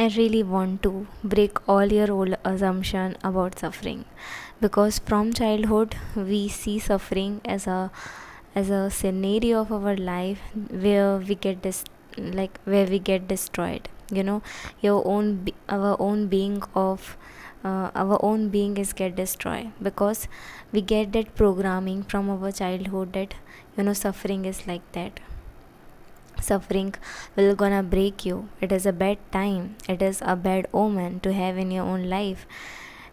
I really want to break all your old assumption about suffering, because from childhood we see suffering as a scenario of our life where we get this, like where we get destroyed. Our own being of our own being is get destroyed because we get that programming from our childhood that suffering is like that. Suffering will gonna break you. It is a bad time, it is a bad omen to have in your own life.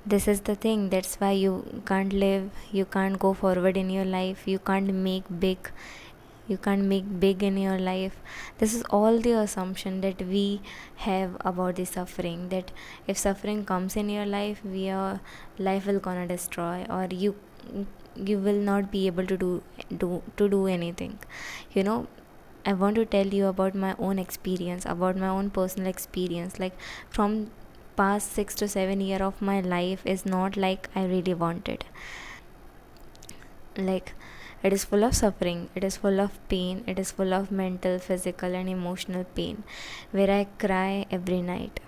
This is the thing, that's why you can't live, you can't go forward in your life, you can't make big in your life. This is all the assumption that we have about the suffering, that if suffering comes in your life, your life will gonna destroy, or you will not be able to do anything. you know I want to tell you about my own experience, about my own personal experience. Like, from past 6 to 7 year of my life is not like I really wanted. Like, it is full of suffering, it is full of pain, it is full of mental, physical and emotional pain, where I cry every night.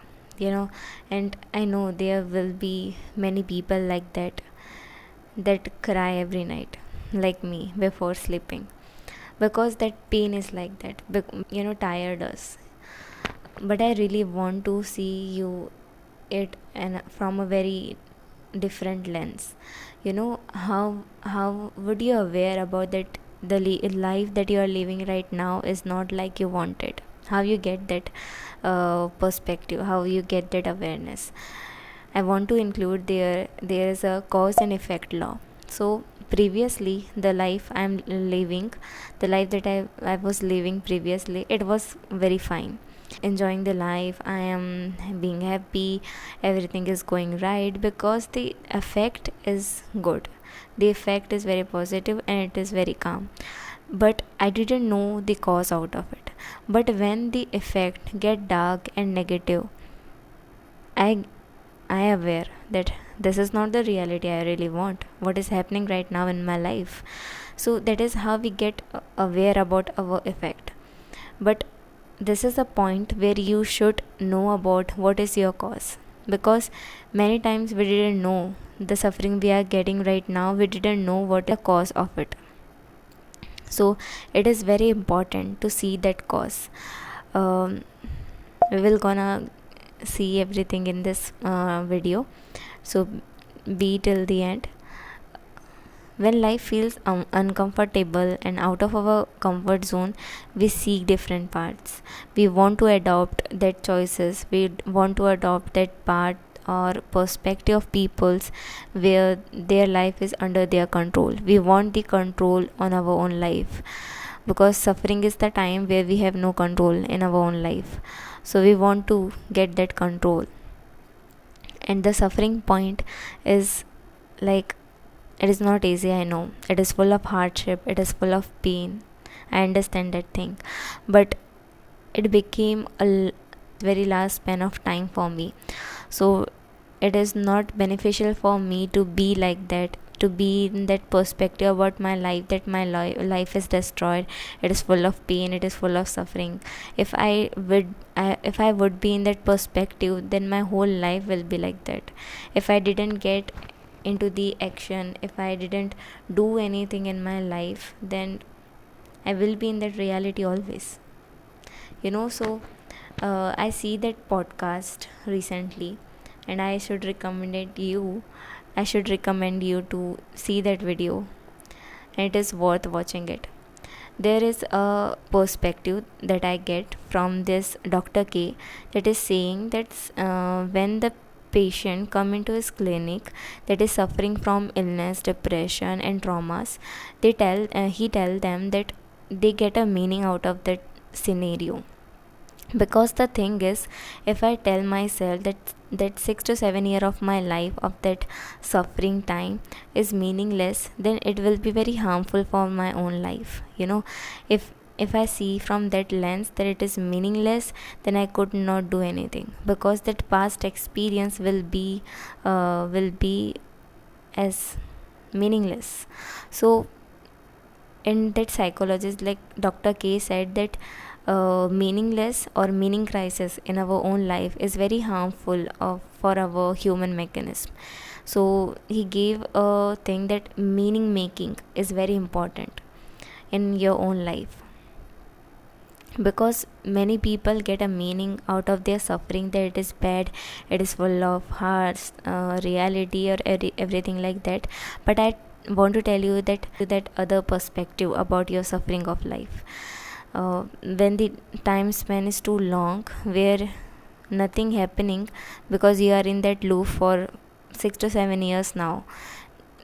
And I know there will be many people like that cry every night, like me, before sleeping, because that pain is like that, tired us. But I really want to see you it and from a very different lens. How would you aware about that the life that you are living right now is not like you wanted? How you get that perspective, how you get that awareness? I want to include there is a cause and effect law. So previously, the life I'm living, the life that I was living previously, it was very fine. Enjoying the life, I am being happy, everything is going right, because the effect is good. The effect is very positive and it is very calm. But I didn't know the cause out of it. But when the effect get dark and negative, I I aware that this is not the reality I really want. What is happening right now in my life? So that is how we get aware about our effect. But this is a point where you should know about what is your cause, because many times we didn't know the suffering we are getting right now. We didn't know what the cause of it. So it is very important to see that cause. We will gonna see everything in this video, so be till the end. When life feels uncomfortable and out of our comfort zone, we seek different paths. We want to adopt that choices, we want to adopt that part or perspective of people's where their life is under their control. We want the control on our own life, because suffering is the time where we have no control in our own life. So we want to get that control. And the suffering point is, like, it is not easy, I know. It is full of hardship, it is full of pain. I understand that thing. But it became a very last span of time for me. So it is not beneficial for me to be like that, to be in that perspective about my life, that my life is destroyed, it is full of pain, it is full of suffering. If I would be in that perspective, then my whole life will be like that. If I didn't get into the action, if I didn't do anything in my life, then I will be in that reality always. So I see that podcast recently, and I should recommend you to see that video, and it is worth watching it. There is a perspective that I get from this Dr. K, that is saying that when the patient come into his clinic that is suffering from illness, depression and traumas, he tell them that they get a meaning out of that scenario. Because the thing is, if I tell myself that 6 to 7 year of my life of that suffering time is meaningless, then it will be very harmful for my own life. If I see from that lens that it is meaningless, then I could not do anything, because that past experience will be as meaningless. So in that psychologist, like Dr. K said, that meaningless or meaning crisis in our own life is very harmful for our human mechanism. So he gave a thing that meaning making is very important in your own life, because many people get a meaning out of their suffering, that it is bad, it is full of harsh reality, or everything like that. But I want to tell you that other perspective about your suffering of life. When the time span is too long, where nothing happening, because you are in that loop for 6 to 7 years now,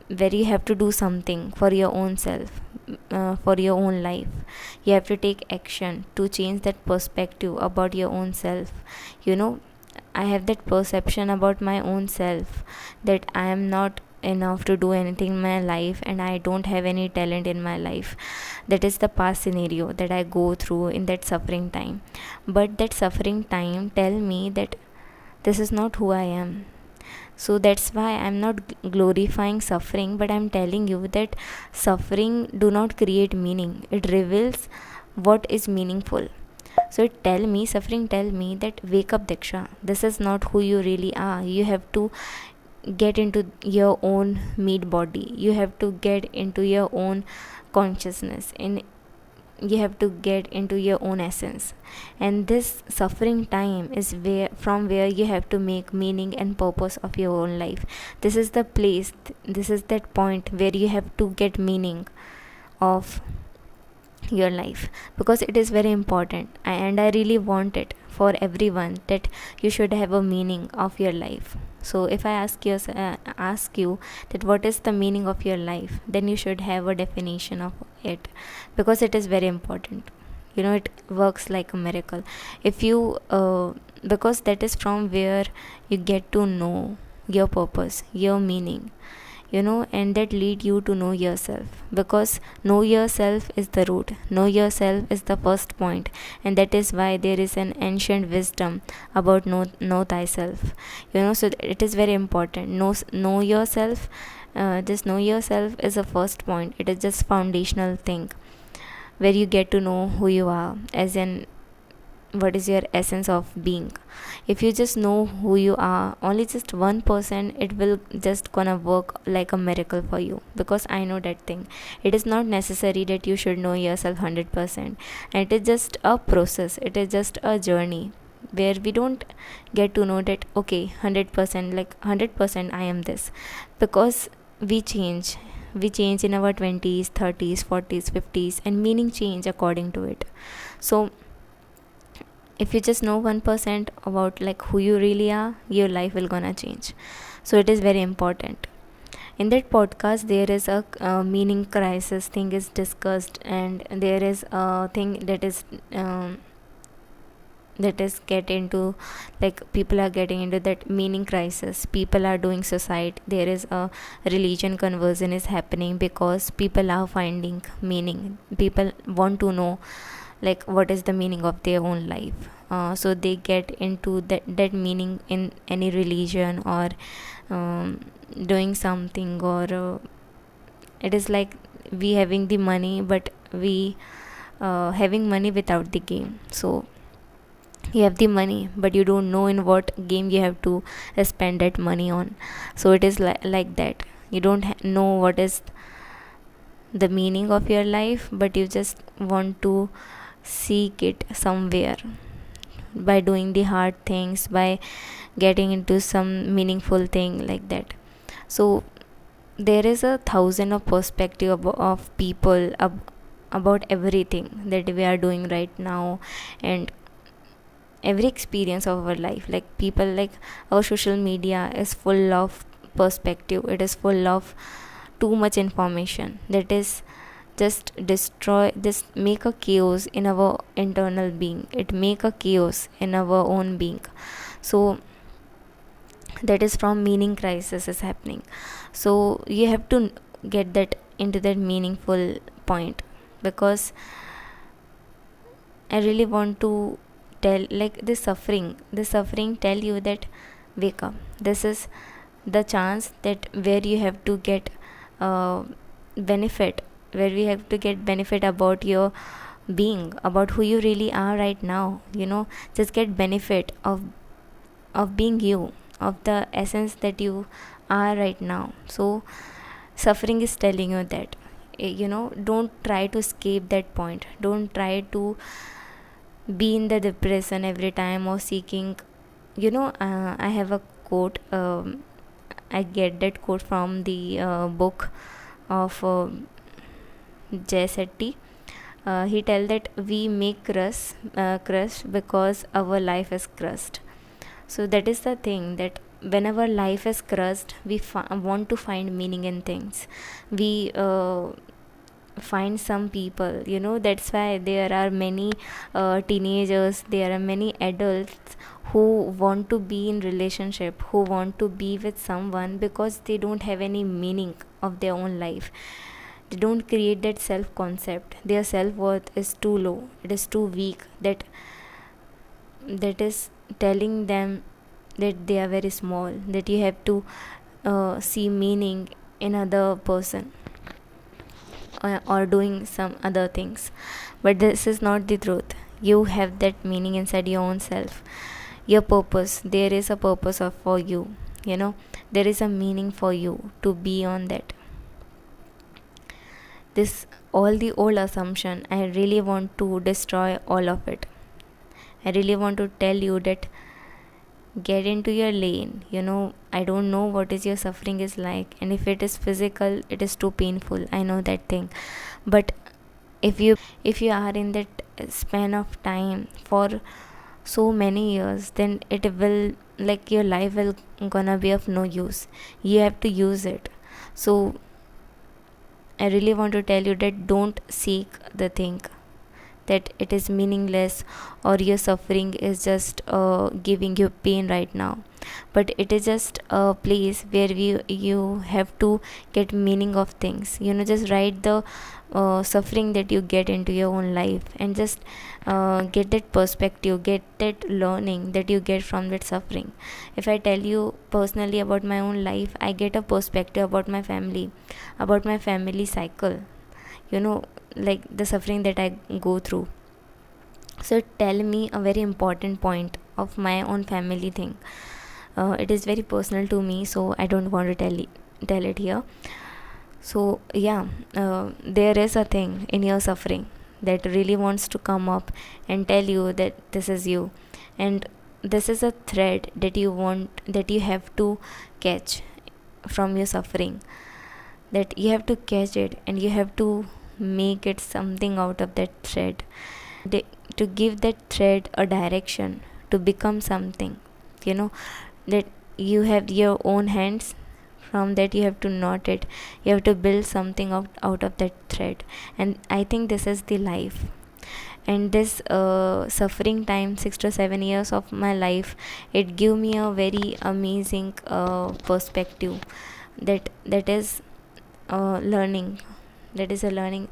where you have to do something for your own self, for your own life. You have to take action to change that perspective about your own self. you know I have that perception about my own self, that I am not enough to do anything in my life, and I don't have any talent in my life. That is the past scenario that I go through in that suffering time. But that suffering time tell me that this is not who I am. So that's why I'm not glorifying suffering, but I'm telling you that suffering do not create meaning, it reveals what is meaningful. So suffering tell me that wake up, Diksha, this is not who you really are. You have to get into your own meat body, you have to get into your own consciousness, and you have to get into your own essence. And this suffering time is where you have to make meaning and purpose of your own life. This is the place, this is that point where you have to get meaning of your life, because it is very important. And I really want it for everyone that you should have a meaning of your life. So if I ask you that what is the meaning of your life, then you should have a definition of it, because it is very important. It works like a miracle. If you Because that is from where you get to know your purpose, your meaning, and that lead you to know yourself, because know yourself is the root, know yourself is the first point. And that is why there is an ancient wisdom about know thyself. So it is very important. Know yourself. Just know yourself is the first point. It is just foundational thing where you get to know who you are, as in what is your essence of being. If you just know who you are, only just 1%, it will just gonna work like a miracle for you, because I know that thing. It is not necessary that you should know yourself 100%, and it is just a process, it is just a journey where we don't get to know that okay, 100%, like 100% I am this, because we change in our 20s, 30s, 40s, 50s, and meaning change according to it. So if you just know 1% about like who you really are, your life will gonna change. So it is very important. In that podcast there is a meaning crisis thing is discussed, and there is a thing that is get into, like people are getting into that meaning crisis. People are doing suicide. There is a religion conversion is happening, because people are finding meaning. People want to know like what is the meaning of their own life. So they get into that meaning in any religion, or doing something, or it is like we having the money, but we having money without the game. So you have the money, but you don't know in what game you have to spend that money on. So it is like that. You don't know what is the meaning of your life, but you just want to seek it somewhere by doing the hard things, by getting into some meaningful thing like that. So there is a thousand of perspective of people about everything that we are doing right now, and every experience of our life. Like people, like our social media is full of perspective, it is full of too much information that is just make a chaos in our internal being, it make a chaos in our own being. So that is from meaning crisis is happening. So you have to get that into that meaningful point, because I really want to tell, like this suffering tell you that wake up. This is the chance that where you have to get benefit, where we have to get benefit about your being, about who you really are right now. Just get benefit of being you, of the essence that you are right now. So suffering is telling you that, don't try to escape that point. Don't try to be in the depression every time or seeking. I have a quote. I get that quote from the book of Jay Shetty. He tell that we make crust because our life is crushed. So that is the thing, that whenever life is crushed, we want to find meaning in things. We find some people, that's why there are many teenagers, there are many adults who want to be in relationship, who want to be with someone because they don't have any meaning of their own life. They don't create that self concept. Their self worth is too low, it is too weak, that is telling them that they are very small, that you have to see meaning in other person or doing some other things. But this is not the truth. You have that meaning inside your own self. Your purpose, there is a purpose for you. There is a meaning for you to be on that. This all the old assumption, I really want to destroy all of it. I really want to tell you that get into your lane. I don't know what is your suffering is like, and if it is physical, it is too painful, I know that thing. But if you are in that span of time for so many years, then it will, like, your life will gonna be of no use. You have to use it. So I really want to tell you that don't seek the thing that it is meaningless or your suffering is just giving you pain right now. But it is just a place where you have to get meaning of things. Just write the suffering that you get into your own life, and just get that perspective, get that learning that you get from that suffering. If I tell you personally about my own life, I get a perspective about my family cycle, like the suffering that I go through. So tell me a very important point of my own family thing. It is very personal to me, so I don't want to tell it here. So yeah, there is a thing in your suffering that really wants to come up and tell you that this is you, and this is a thread that you have to catch from your suffering, that you have to catch it and you have to make it something out of that thread, to give that thread a direction to become something, that you have your own hands. From that you have to knot it, you have to build something out of that thread. And I think this is the life. And this suffering time, 6 to 7 years of my life, it gave me a very amazing perspective, that is learning. That is a learning.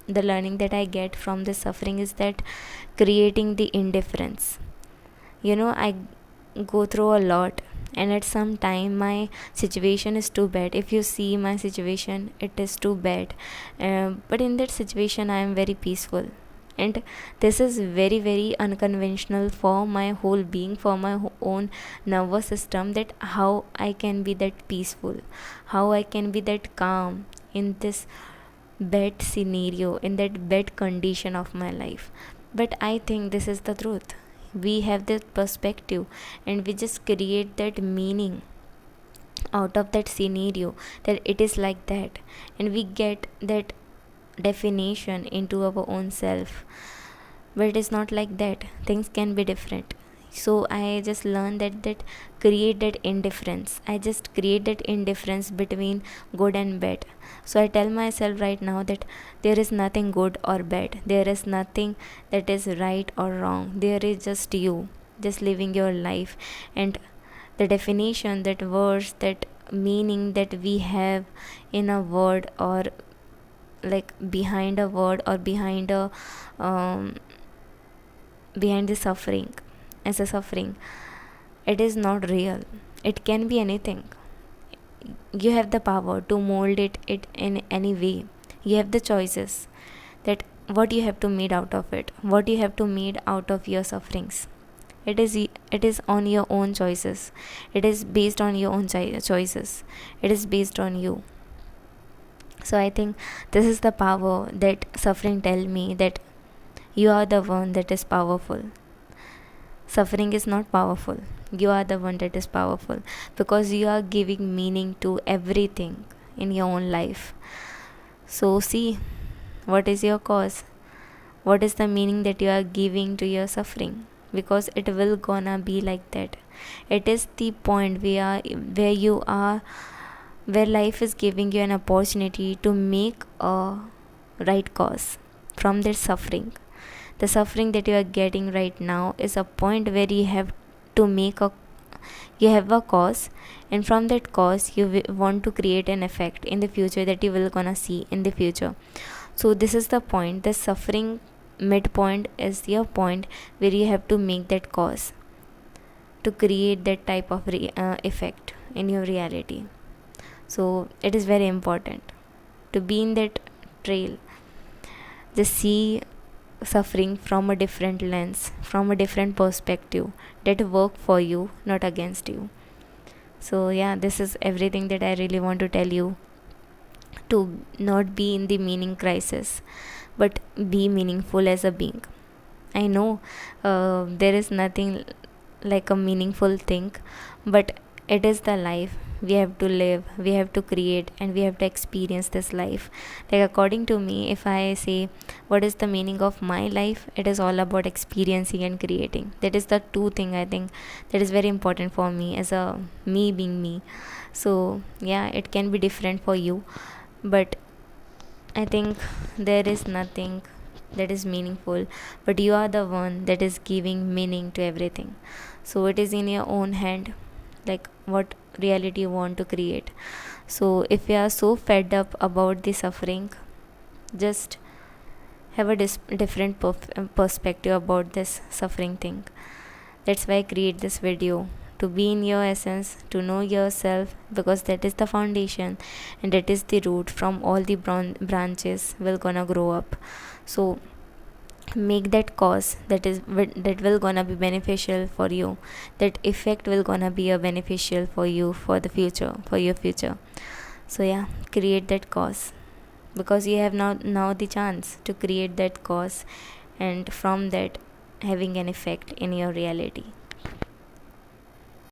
The learning that I get from this suffering is that creating the indifference. I go through a lot, and at some time my situation is too bad. If you see my situation, it is too bad, but in that situation I am very peaceful. And this is very, very unconventional for my whole being, for my own nervous system, that how I can be that peaceful, how I can be that calm in this bad scenario, in that bad condition of my life. But I think this is the truth. We have that perspective, and we just create that meaning out of that scenario, that it is like that, and we get that definition into our own self. But it is not like that. Things can be different. So I just learned that create that indifference. I just create that indifference between good and bad. So I tell myself right now that there is nothing good or bad, there is nothing that is right or wrong, there is just you, just living your life. And the definition, that words, that meaning that we have in a word, or like behind a word, or behind the suffering, as a suffering, it is not real. It can be anything. You have the power to mold it in any way. You have the choices, that what you have to made out of it, what you have to made out of your sufferings. It is on your own choices. It is based on your own choices. It is based on you. So I think this is the power that suffering tell me, that you are the one that is powerful. Suffering is not powerful. You are the one that is powerful, because you are giving meaning to everything in your own life. So see, what is your cause? What is the meaning that you are giving to your suffering? Because it will gonna be like that. It is the point where you are, where life is giving you an opportunity to make a right cause from that suffering. The suffering that you are getting right now is a point where you have to make a, you have a cause, and from that cause you want to create an effect in the future that you will gonna see in the future. So this is the point. The suffering midpoint is your point where you have to make that cause to create that type of effect in your reality. So it is very important to be in that trail. Just see suffering from a different lens, from a different perspective, that work for you, not against you. So yeah, this is everything that I really want to tell you, to not be in the meaning crisis, but be meaningful as a being. I know there is nothing like a meaningful thing, but it is the life we have to live, we have to create, and we have to experience this life. Like, according to me, if I say what is the meaning of my life, it is all about experiencing and creating. That is the two thing I think that is very important for me, as a me being me. So yeah, it can be different for you, but I think there is nothing that is meaningful, but you are the one that is giving meaning to everything. So it is in your own hand, like what reality you want to create. So if you are so fed up about the suffering, just have a different perspective about this suffering thing. That's why I create this video, to be in your essence, to know yourself, because that is the foundation and that is the root from all the branches will gonna grow up. So make that cause that will gonna be beneficial for you, that effect will gonna be a beneficial for you for the future, for your future. So yeah, create that cause, because you have now the chance to create that cause, and from that having an effect in your reality.